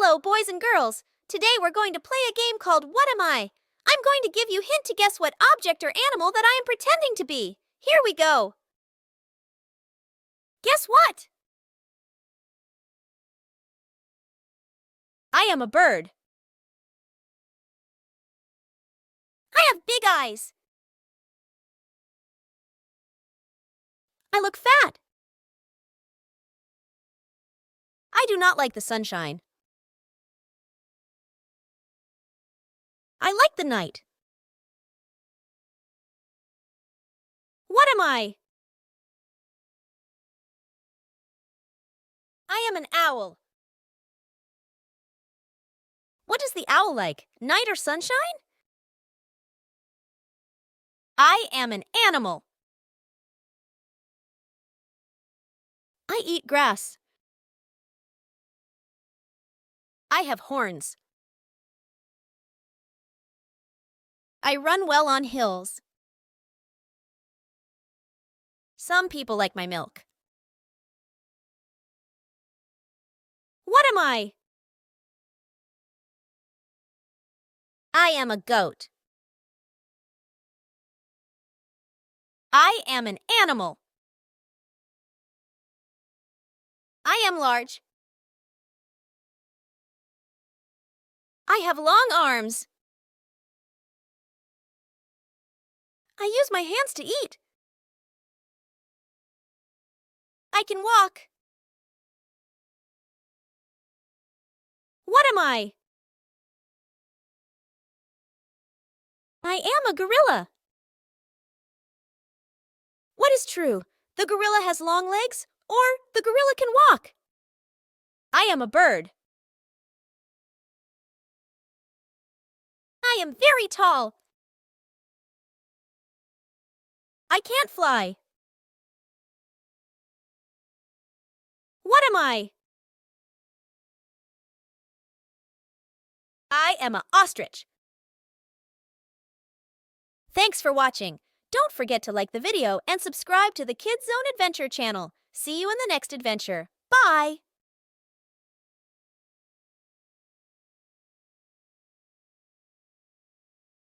Hello, boys and girls. Today we're going to play a game called What Am I? I'm going to give you a hint to guess what object or animal that I am pretending to be. Here we go. Guess what? I am a bird. I have big eyes. I look fat. I do not like the sunshine. I like the night. What am I? I am an owl. What does the owl like? Night or sunshine? I am an animal. I eat grass. I have horns. I run well on hills. Some people like my milk. What am I? I am a goat. I am an animal. I am large. I have long arms. I use my hands to eat. I can walk. What am I? I am a gorilla. What is true? The gorilla has long legs, or the gorilla can walk? I am a bird. I am very tall. I can't fly. What am I? I am an ostrich. Thanks for watching. Don't forget to like the video and subscribe to the Kids Zone Adventure channel. See you in the next adventure. Bye!